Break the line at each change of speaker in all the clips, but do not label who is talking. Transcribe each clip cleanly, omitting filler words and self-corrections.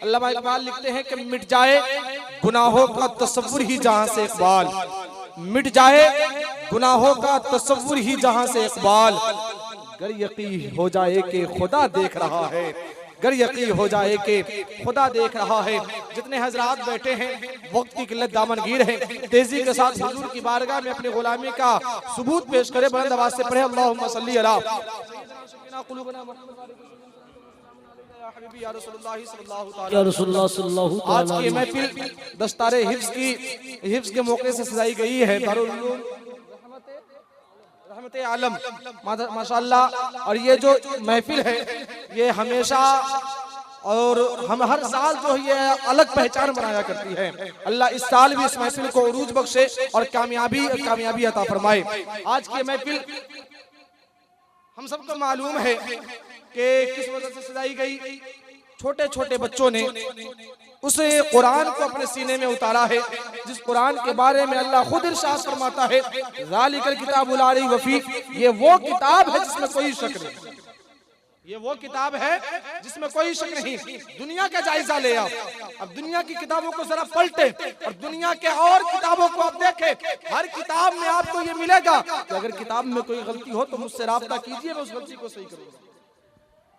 अल्लामा इकबाल लिखते हैं कि मिट जाए गुनाहों का तसव्वुर ही जहां से इकबाल, मिट जाए गुनाहों का तसव्वुर ही जहां से इकबाल, गर यकीन हो जाए कि खुदा देख रहा है, गर यकीन हो जाए कि खुदा देख रहा है। जितने हजरात बैठे हैं वक्त की किल्लत दामनगीर है, तेजी के साथ हुजूर की बारगाह में अपनी गुलामी का सबूत पेश करे, बुलंद आवाज से पढ़े अल्लाहुम्मा सल्ली अला आज की महफिल दस्तारे हिफ्ज के मौके से सजाई गई है दारुल उलूम रहमत आलम माशाअल्लाह। और ये जो महफिल है ये हमेशा और हम हर साल जो ये अलग पहचान बनाया करती है। अल्लाह इस साल भी इस महफिल को उरूज बख्शे और कामयाबी अता फरमाए। आज की महफिल हम सबको मालूम है कि किस वजह से सजाई गई। छोटे छोटे बच्चों ने उस कुरान को अपने सीने में उतारा है जिस कुरान के बारे में अल्लाह खुद इरशाद फरमाता है ज़ालिकल किताबुल ला रैब फीह, ये वो किताब है जिसमें कोई शक नहीं, ये वो किताब है जिसमें कोई शक नहीं। दुनिया का जायजा ले आओ, अब दुनिया की किताबों को जरा पलटे और दुनिया के और किताबों को आप देखें, हर किताब में आपको ये मिलेगा कि अगर किताब में कोई गलती हो तो मुझसे राब्ता कीजिए, मैं उस गलती को सही करूंगा।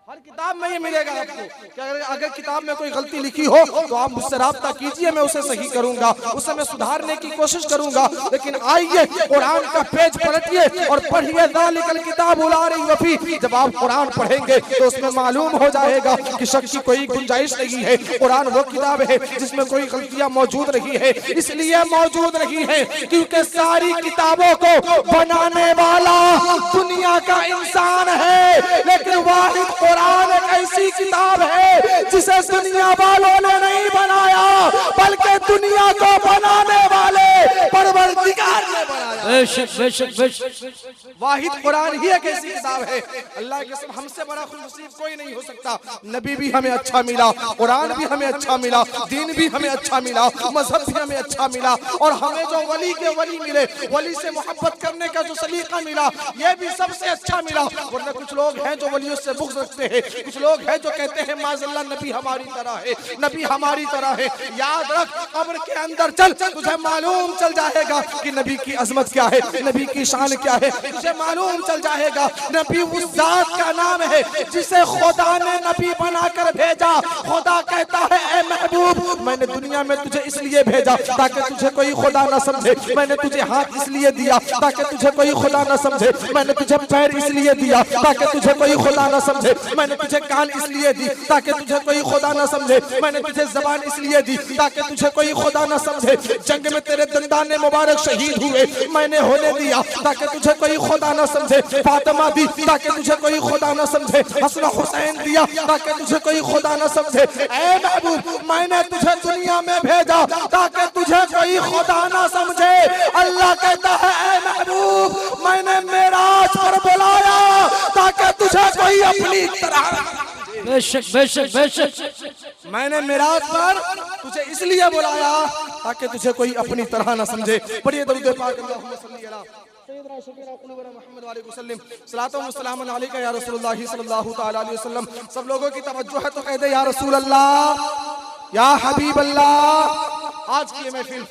हर किताब में ये मिलेगा आपको कि अगर किताब में कोई गलती लिखी हो तो आप मुझसे राब्ता कीजिए, मैं उसे सही करूंगा, उसे मैं सुधारने की कोशिश करूंगा। लेकिन आइए कुरान का पेज पलटिए और पढ़िए ज़ालिकल किताबुल ला रैब फीह। जब आप कुरान पढ़ेंगे तो उसमें मालूम हो जाएगा कि शक की कोई गुंजाइश नहीं है। कुरान वो किताब है जिसमें कोई गलतियां मौजूद नहीं है, इसलिए मौजूद नहीं है क्योंकि सारी किताबों को बनाने वाला दुनिया का इंसान है। लेकिन वाहिद कुरान एक ऐसी किताब है जिसे दुनिया वालों ने नहीं बनाया बल्कि दुनिया को बनाने वाले परवरदिगार ने बनाया। वाहिद कुरान ही एक ऐसी किताब है, अल्लाह के कसम हमसे बड़ा खुशनसीब कोई नहीं हो सकता। नबी भी हमें अच्छा मिला, कुरान भी हमें अच्छा मिला, दीन भी हमें अच्छा मिला, मजहब भी हमें अच्छा मिला और हमें जो वली के वली मिले, वली से मोहब्बत करने का जो सलीका मिला ये भी सबसे अच्छा मिला। वरना कुछ लोग हैं जो वलियों से बुग़्ज़ रखते हैं, कुछ लोग हैं जो कहते हैं माज़अल्लाह नबी हमारी तरह है, नबी हमारी तरह है। याद रख कब्र के अंदर चल, तुझे मालूम चल जाएगा कि नबी की अजमत क्या है, नबी की शान क्या है, तुझे मालूम चल जाएगा। नबी उस जात का नाम है जिसे खुदा ने नबी बनाकर भेजा। खुदा कहता है ए महबूब मैंने दुनिया में तुझे इसलिए भेजा ताकि तुझे कोई खुदा न समझे, मैंने तुझे हाथ इसलिए दिया ताकि तुझे कोई खुदा न समझे, मैंने तुझे पैर इसलिए दिया ताकि तुझे कोई खुदा न समझे, मैंने तुझे कान इसलिए दी ताकि तुझे कोई खुदा न समझे, मैंने तुझे जबान इसलिए दी ताकि तुझे कोई खुदा न समझे। जंग में तेरे दंदाने मुबारक शहीद हुए, मैंने होने दिया ताकि तुझे कोई खुदा न समझे। फातिमा दी ताकि तुझे कोई खुदा न समझे, हसन हुसैन दिया ताकि तुझे कोई खुदा न समझे। ए महबूब मैंने तुझे दुनिया में भेजा ताकि तुझे कोई खुदा न समझे। अल्लाह कहता है ए महबूब मैंने मेराज पर बुलाया ताकि तुझे कोई अपनी तरह, बेशक बेशक बेशक मैंने मेराज पर तुझे इसलिए बुलाया ताकि तुझे कोई अपनी तरह न समझे। पढ़िए दरूद पाक अल्लाहुम्मा सल्ली अला सय्यिदना शफीना कुलुबना मुहम्मद व अलैहि वसल्लम सलातो व सलाम अलैका या रसूलुल्लाह सल्लल्लाहु तआला अलैहि वसल्लम। सब लोगों की तवज्जो है तो कह दे या रसूल अल्लाह, या हबीब अल्लाह। आज की महफिल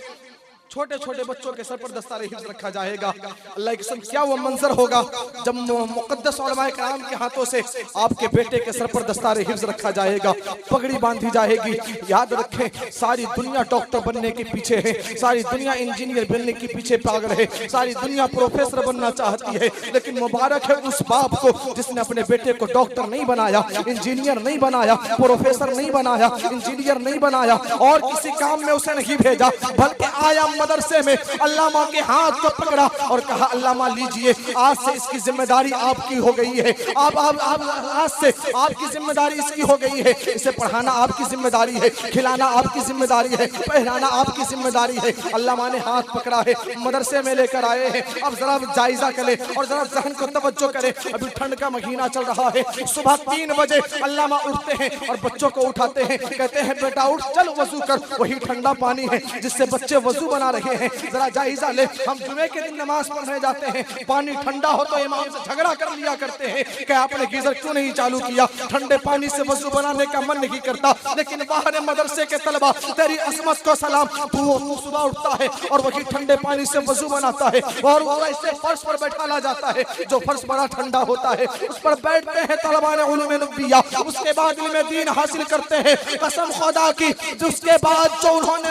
छोटे छोटे बच्चों के सर पर दस्तारे हिफ्ज़ रखा जाएगा। अल्लाह की कसम क्या वो मंजर होगा जब मुक़द्दस उलमाए किराम के हाथों से आपके बेटे के सर पर दस्तारे हिफ्ज़ रखा जाएगा, पगड़ी बांधी जाएगी। याद रखें सारी दुनिया डॉक्टर बनने के पीछे है, सारी दुनिया इंजीनियर बनने के पीछे पागल है, सारी दुनिया प्रोफेसर बनना चाहती है। लेकिन मुबारक है उस बाप को जिसने अपने बेटे को डॉक्टर नहीं बनाया, इंजीनियर नहीं बनाया, प्रोफेसर नहीं बनाया, इंजीनियर नहीं बनाया और किसी काम में उसे नहीं भेजा, बल्कि आया मदरसे में अल्लामा के हाथ को पकड़ा और कहा अल्लामा लीजिए आज से इसकी जिम्मेदारी आपकी हो गई है, आप आज से आपकी जिम्मेदारी इसकी हो गई है, इसे पढ़ाना आपकी जिम्मेदारी है, खिलाना आपकी जिम्मेदारी है, पहनाना आपकी जिम्मेदारी है। अल्लामा ने हाथ पकड़ा है, मदरसे में लेकर आए हैं। अब जरा जायजा करें और जरा जहन को तवज्जो करें। अभी ठंड का महीना चल रहा है, सुबह 3 बजे अल्लामा उठते हैं और बच्चों को उठाते हैं, कहते हैं बेटा उठ चल वजू कर। वही ठंडा पानी है जिससे बच्चे वजू बना रहे हैं। जरा जायजा ले, हम जुमे के दिन नमाज पढ़ने जाते हैं, पानी ठंडा हो तो इमाम से झगड़ा कर लिया करते हैं कि आपने गीजर क्यों नहीं चालू किया, ठंडे पानी से वजू बनाने का मन नहीं करता। लेकिन बाहर मदरसे के तलबा तेरी असमत को सलाम, तू सुबह उठता है और वही ठंडे पानी से वजू बनाता है और ऐसे फर्श पर बैठाला जाता है जो फर्श बड़ा ठंडा होता है, उस पर बैठते हैं तलबा ने उलूम नबिया, उसके बाद इल्म दीन हासिल करते हैं। कसम खुदा की, उसके बाद जो उन्होंने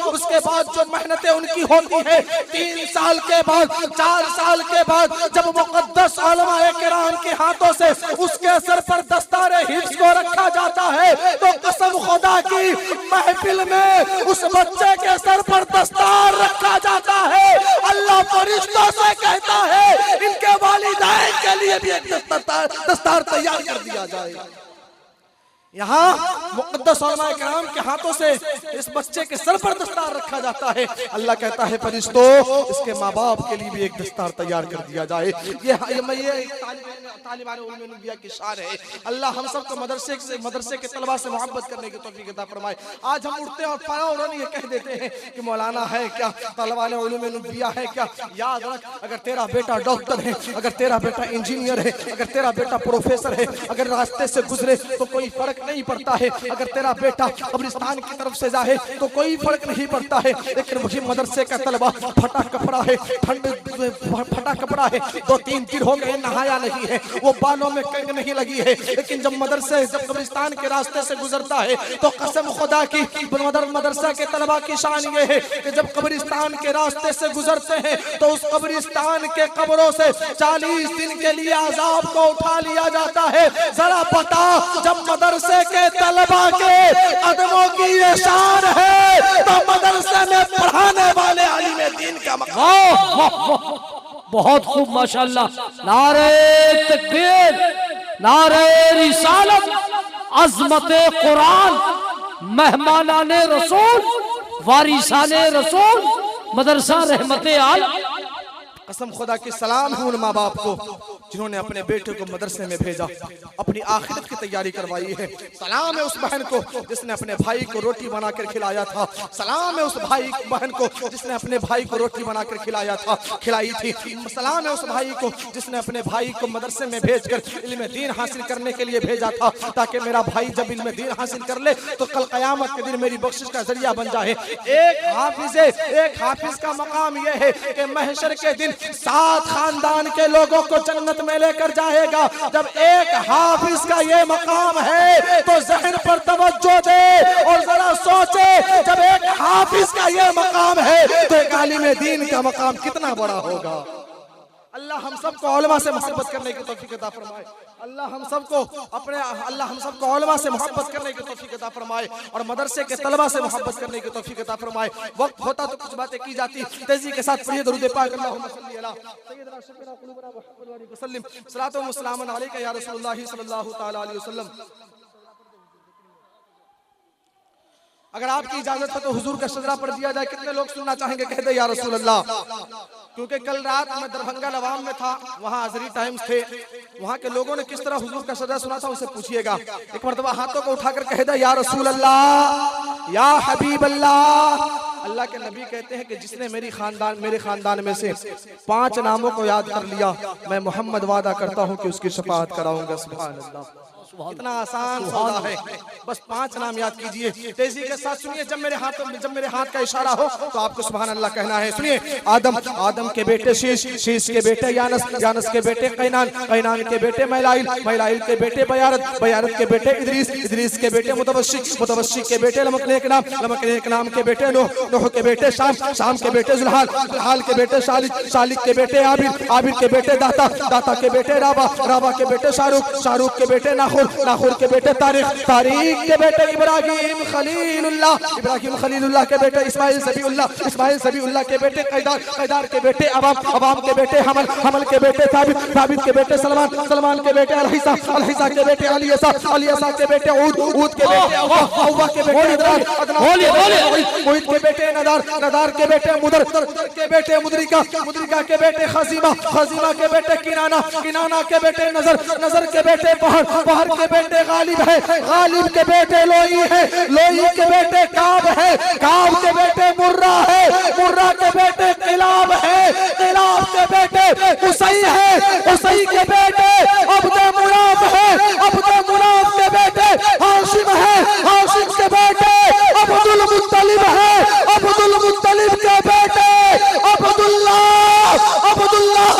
उसके बाद जो मेहनतें उनकी होती है, 3 साल के बाद 4 साल के बाद जब मुक़द्दस उलमाए किराम के हाथों से उसके सर पर दस्तारे हिफ्ज़ को रखा जाता है, तो कसम खुदा की महफिल में उस बच्चे के सर पर दस्तार रखा जाता है। अल्लाह फरिश्तों से कहता है इनके वालिदैन के लिए भी एक दस्तार तैयार कर दिया जाए। यहाँ मुक़द्दस उलमाए किराम के हाथों से इस बच्चे के सर पर दस्तार रखा जाता है। अल्लाह कहता है फरिश्तों, इसके माँ बाप के लिए भी एक दस्तार तैयार कर दिया जाए। ये तालिबान उलूम नबिया की शान है। अल्लाह हम सबको मदरसे के तलबा से मोहब्बत करने की तौफीक अता फरमाए। आज हम उठते हैं और फौरन ये कह देते हैं कि मौलाना है क्या, तलबा उलूम नबिया है क्या। याद रख, अगर तेरा बेटा डॉक्टर है, अगर तेरा बेटा इंजीनियर है, अगर तेरा बेटा प्रोफेसर है, अगर रास्ते से गुजरे तो कोई फर्क नहीं पड़ता है। अगर तेरा बेटा कब्रिस्तान की तरफ से जाए तो कोई फर्क नहीं पड़ता है। लेकिन वही मदरसे का तलबा फटा कपड़ा है, फटा कपड़ा है, 2-3 दिन हो गए नहाया नहीं है, वो बालों में कंग नहीं लगी है, लेकिन जब कब्रिस्तान के रास्ते से गुजरता है तो कसम खुदा की मदरसा के तलबा की शान ये है कि जब कब्रिस्तान के रास्ते से गुजरते हैं तो उस कब्रिस्तान के कब्रों से 40 दिन के लिए अजाब को उठा लिया जाता है। जरा बता, जब मदरसे के तलबा के कदमों की ये शान है तो मदरसे में पढ़ाने वाले आलिम दीन का मकाम।
बहुत खूब माशाअल्लाह। नारे तकबीर, नारे रिसालत, अज़मते कुरान, मेहमानाने रसूल, वारिसाने रसूल, मदरसा रहमते आलम।
कसम खुदा की सलाम है उन माँ बाप को जिन्होंने अपने बेटे को मदरसे में भेजा, अपनी आखिरत की तैयारी करवाई है। सलाम है उस बहन को जिसने अपने भाई को रोटी बनाकर खिलाया था। सलाम है उस बहन को जिसने अपने भाई को रोटी बनाकर खिलाई थी। सलाम है उस भाई को जिसने अपने भाई को मदरसे में भेजकर इल्म दीन हासिल करने के लिए भेजा था, ताकि मेरा भाई जब इल्म दीन हासिल कर ले तो कल क़यामत के दिन मेरी बख्शिश का जरिया बन जाए। एक हाफिज का मकाम यह है कि महशर के दिन 7 खानदान के लोगों को जन्नत में लेकर जाएगा। जब एक हाफिज का ये मकाम है तो ज़हन पर तवज्जो दे और जरा सोचे, जब एक हाफिज का ये मकाम है तो एक आलिम दीन का मकाम कितना बड़ा होगा। अल्लाह हम सबको उलमा से मोहब्बत करने की तौफीक अता फरमाए। अल्लाह हम सबको उलमा से मोहब्बत करने की तौफीक अता फरमाए और मदरसे के तलबा से मोहब्बत करने की तौफीक अता फरमाए। वक्त होता तो कुछ बातें की जाती, तेजी के साथ पढ़िए दुरूद पाक। अल्लाहुम्मा सल्ली अला सय्यिदना शफीना क़ुलूबिना मुहम्मद व सल्लिम सलातो व सलामुन अलैका या रसूलुल्लाह सल्लल्लाहु तआला अलैहि वसल्लम। अगर आपकी इजाजत हो तो हुजूर का शजरा पढ़ दिया जाए। कितने लोग सुनना चाहेंगे, कह दे या रसूल अल्लाह। क्योंकि कल रात मैं दरभंगा लवाम में था, वहाँ अजरी टाइम्स थे, वहाँ के लोगों ने किस तरह हुजूर का शजरा सुना था उनसे पूछिएगा। एक मरतबा हाथों को उठाकर कह दे या रसूल अल्लाह, या हबीब अल्लाह। अल्लाह के नबी कहते हैं कि जिसने मेरे खानदान में से 5 नामों को याद कर लिया, मैं मोहम्मद वादा करता हूँ कि उसकी शफाअत कराऊंगा। सुभान अल्लाह, इतना आसान सौदा है। बस 5 नाम याद कीजिए, तेजी के साथ सुनिए। जब मेरे हाथ का इशारा हो तो आपको सुभान अल्लाह कहना है। सुनिए, आदम के बेटे शीश के बेटे यानस के बेटे कैनान के बेटे मैलाइल के बेटे बयारत के बेटे इदरीस के बेटे मुतवस्सी के बेटे लमकनेक नाम के बेटे नूह के बेटे शाम के बेटे जुल्हाल के बेटे शालिक के बेटे आबिर के बेटे दाता के बेटे राबा के बेटे शाहरुख के बेटे नाखुर के बेटे तारिक के बेटे इब्राहिम खलीलुल्लाह के बेटे इस्माइल सबीउल्लाह के बेटे कैदार के बेटे अवाम के बेटे हमल के बेटे साबित के बेटे सलमान के बेटे अलहिसा के बेटे अलियसा के बेटे ऊद के बेटे अव्वा के बेटे मुईद के बेटे नदार के बेटे मुदर के बेटे मुदरिका के बेटे खजीमा के बेटे किनाना के बेटे नजर के बेटे पहर के बेटे गालिब के बेटे लोई के बेटे काब के बेटे मुर्रा के बेटे किलाब है, किलाब के बेटे उसई है, उसई के बेटे अब्द मुनाफ है, अब्द मुनाफ के बेटे हाशिम है, हाशिम के बेटे अब्दुल मुत्तलिब है, अब्दुल मुत्तलिब के बेटे अब्दुल्लाह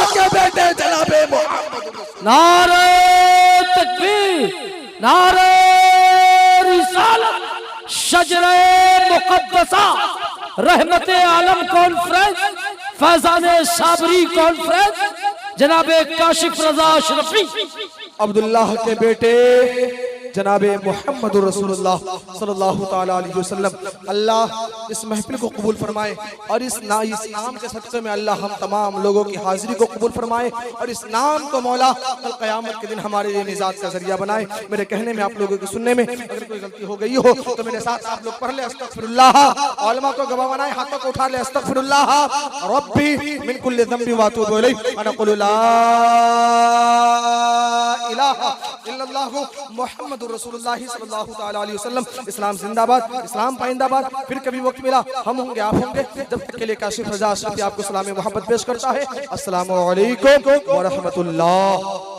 के बेटे जनाबे मोहम्मद।
नारे तकबीर, नारे रिसालत, शजरे मुकद्दसा, रहमत आलम कॉन्फ्रेंस, फैजान साबरी कॉन्फ्रेंस, जनाबे काशिफ रजा अशरफी,
अब्दुल्लाह के बेटे जनाबे मोहम्मद रसूलुल्लाह सल्लल्लाहु ताला अलैहि वसल्लम। अल्लाह इस महफिल को कबूल फरमाए और इस नाम के सदक़े में अल्लाह हम तमाम लोगों की हाजिरी को कबूल फरमाए और इस नाम को मौला कल क़यामत के दिन हमारे लिए निजात का जरिया बनाए। मेरे कहने में, आप लोगों के सुनने में अगर कोई गलती हो गई हो तो मेरे साथ आप लोग पढ़ ले अस्तगफिरुल्लाह, उलमा को गवाह बनाए, हाथों को उठा ले अस्तगफिरुल्लाह रब्बी मिन कुल्लि ज़ंबि व अतूबु इलैहि व नक़ुलु ला इलाहा इल्लल्लाह मुहम्मदुर रसूलुल्लाह सल्लल्लाहु ताला अलैहि वसल्लम। इस्लाम जिंदाबाद, इस्लाम पाइंदाबाद। फिर कभी वक्त मिला हम होंगे, आप होंगे, जब तक के लिए काशिफ रजा अशरफी आपको सलाम मोहब्बत पेश करता है। अस्सलामु अलैकुम व रहमतुल्लाह।